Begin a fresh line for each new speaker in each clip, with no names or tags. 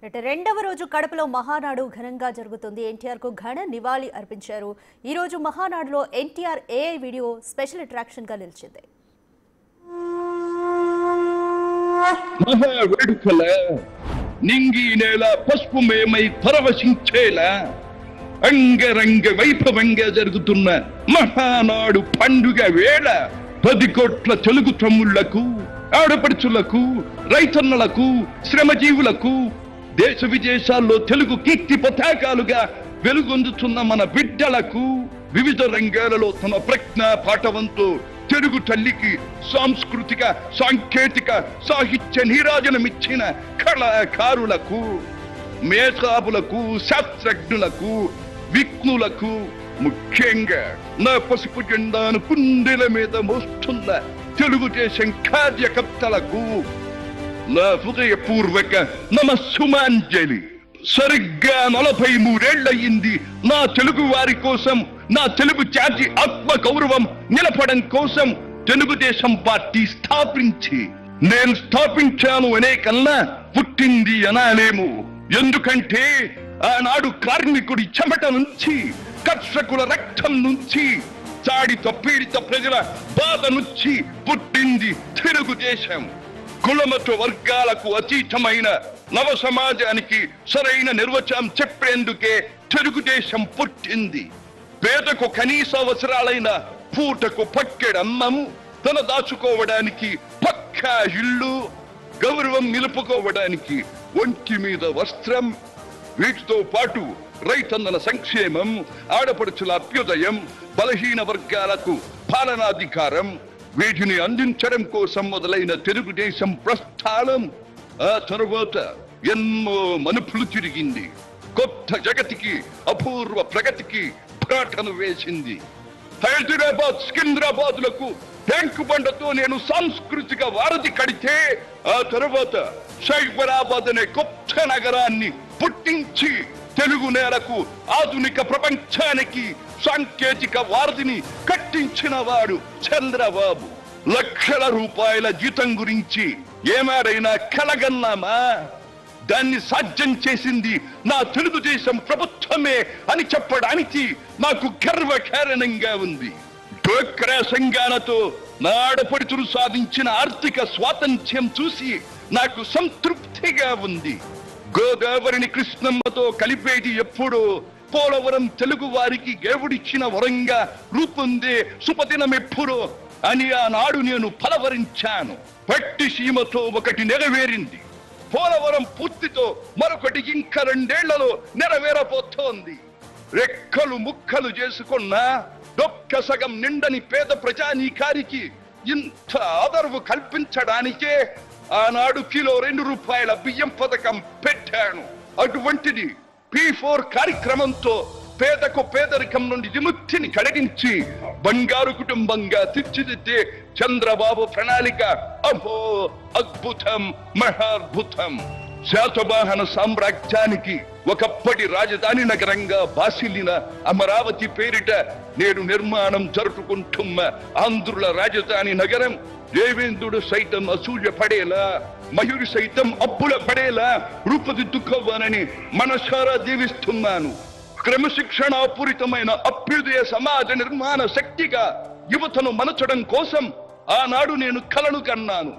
రెండవ రోజు కడపలో మహానాడు ఘనంగా జరుగుతుంది. ఎన్టీఆర్ కు ఘన నివాళి అర్పించారు. ఈ రోజు మహానాడులో NTR AI video special attraction గా నిలిచింది.
మహావేడుకల నింగి నేల పసుపుమయమై పరవశించేలా అంగరంగ వైభవంగా జరుగుతున్న మహానాడు పండుగ వేళ 10 కోట్ల తెలుగు తమ్ముళ్లకు, ఆడపడుచులకు, రైతన్నలకు, శ్రమజీవులకు, దేశ విదేశాల్లో తెలుగు కీర్తి పతాకాలుగా వెలుగొందుతున్న మన బిడ్డలకు వివిధ రంగాలలో తమ ప్రజ్ఞ పాఠవంతో తెలుగు తల్లికి సాంస్కృతిక, సాంకేతిక, సాహిత్య నీరాజనమిచ్చిన కళాకారులకు, మేధావులకు, శాస్త్రజ్ఞులకు, విఘ్నులకు, ముఖ్యంగా నా పసుపు జెండాను కుండెల మీద మోస్తున్న తెలుగుదేశం కార్యకర్తలకు నా హృదయపూర్వక నమస్సుమాంజలి. సరిగ్గా 43 ఏళ్లయింది నా తెలుగు వారి కోసం, నా తెలుగు జాతి ఆత్మ గౌరవం నిలపడం కోసం తెలుగుదేశం పార్టీ స్థాపించి. నేను స్థాపించాను అనే కన్నా పుట్టింది అనాలేము. ఎందుకంటే ఆనాడు కార్మికుడి చెమట నుంచి, కర్షకుల రక్తం నుంచి, చాడిత పీడిత ప్రజల బాధ నుంచి పుట్టింది తెలుగుదేశం. కులమత వర్గాలకు అతీతమైన నవ సమాజానికి సరైన నిర్వచనం చెప్పేందుకే తెలుగుదేశం పుట్టింది. పేదకు కనీస అవసరాలైన పూటకు పక్కెడన్నము, తన దాచుకోవడానికి పక్కా ఇల్లు, గౌరవం నిలుపుకోవడానికి ఒంటి మీద వస్త్రం, వీటితో పాటు రైతన్నల సంక్షేమం, ఆడపడుచుల అభ్యుదయం, బలహీన వర్గాలకు పాలనాధికారం, వీటిని అందించడం కోసం మొదలైన తెలుగుదేశం ప్రస్థానం ఆ తరువాత ఎన్నో మలుపులు తిరిగింది. కొత్త జగతికి, అపూర్వ ప్రగతికి పాటను వేసింది. హైదరాబాద్, సికింద్రాబాద్లకు ట్యాంకు బండతో నేను సాంస్కృతిక వారధి కడితే, ఆ తరువాత సైబరాబాద్ అనే కొత్త నగరాన్ని పుట్టించి తెలుగు నేలకు, ఆధునిక ప్రపంచానికి సాంకేతిక వారధిని కట్టించిన వాడు చంద్రబాబు. లక్షల రూపాయల జీతం గురించి ఏమాడైనా కలగన్నామా? దాన్ని సాధ్యం చేసింది నా తెలుగుదేశం ప్రభుత్వమే అని చెప్పడానికి నాకు గర్వకారణంగా ఉంది. డ్వాక్రా సంఘాలతో నా ఆడపడుచులు సాధించిన ఆర్థిక స్వాతంత్ర్యం చూసి నాకు సంతృప్తిగా ఉంది. గోదావరిని కృష్ణమ్మతో కలిపేది ఎప్పుడో పోలవరం తెలుగు వారికి దేవుడిచ్చిన వరంగా రూపొందే శుభదినం ఎప్పుడో అని ఆనాడు నేను పలవరించాను. పట్టి సీమతో ఒకటి నెరవేరింది. పోలవరం పూర్తితో మరొకటి ఇంకా 2 ఏళ్లలో నెరవేరబోతోంది. రెక్కలు ముక్కలు చేసుకున్న డొక్క సగం నిండని పేద ప్రజానీకారికి ఇంత ఆదరవు కల్పించడానికే ఆనాడు కిలో 2 రూపాయల బియ్యం పథకం పెట్టాను. అటువంటిది P4 కార్యక్రమంతో పేదకు పేదరికం నుండి విముక్తిని కలిగించి బంగారు కుటుంబంగా తీర్చిదిద్దే చంద్రబాబు ప్రణాళిక అహో అద్భుతం, మహాద్భుతం. శాతవాహన సామ్రాజ్యానికి ఒకప్పటి రాజధాని నగరంగా బాసిల్లిన అమరావతి పేరిట నేడు నిర్మాణం జరుపుకుంటున్న ఆంధ్రుల రాజధాని నగరం దేవేంద్రుడు సైతం అసూయ పడేలా, మయూరి సైతం అప్పుల పడేలా రూపుదిద్దుకోవాలని మనసారా దీవిస్తున్నాను. క్రమశిక్షణాపూరితమైన అభ్యుదయ సమాజ నిర్మాణ శక్తిగా యువతను మలచడం కోసం ఆనాడు నేను కలను కన్నాను.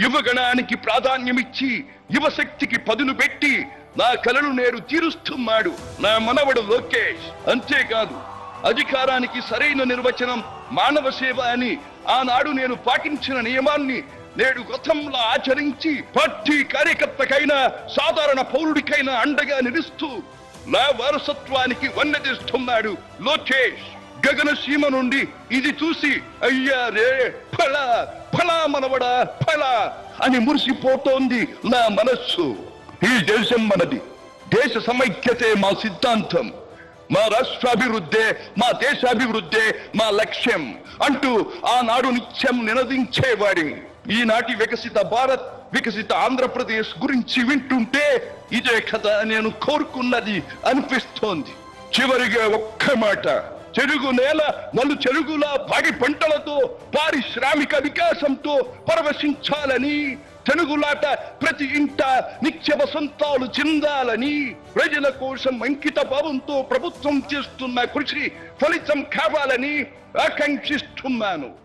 యువగణానికి ప్రాధాన్యమిచ్చి యువశక్తికి పదును పెట్టి నా కలను నేడు తీరుస్తున్నాడు నా మనవడు లోకేష్. అంతేకాదు, అధికారానికి సరైన నిర్వచనం మానవ సేవ అని ఆనాడు నేను పాటించిన నియమాన్ని నేడు గతంలో ఆచరించి పార్టీ కార్యకర్తకైనా, సాధారణ పౌరుడికైనా అండగా నిలుస్తూ నా వారసత్వానికి వన్నెదిస్తున్నాడు లోకేష్. గగన సీమ నుండి ఇది చూసి అయ్యా రే ఫలా ఫలా మనవడా ఫలా అని మురిసిపోతోంది నా మనస్సు. ఈ దేశం మనది, దేశ సమైక్యతే మా సిద్ధాంతం, మా రాష్ట్రాభివృద్ధే మా దేశాభివృద్ధే మా లక్ష్యం అంటూ ఆనాడు నిత్యం నినదించేవాడిని. ఈనాటి వికసిత భారత్, వికసిత ఆంధ్రప్రదేశ్ గురించి వింటుంటే ఇదే కదా నేను కోరుకున్నది అనిపిస్తోంది. చివరిగా ఒక్క మాట, తెలుగు నేల నలు చెరుగుల పాడి పంటలతో, పారిశ్రామిక వికాసంతో పరవశించాలని తెలుగులాట ప్రతి ఇంట నిత్య వసంతాలు చెందాలని ప్రజల కోసం అంకిత భావంతో ప్రభుత్వం చేస్తున్న కృషి ఫలితం కావాలని ఆకాంక్షిస్తున్నాను.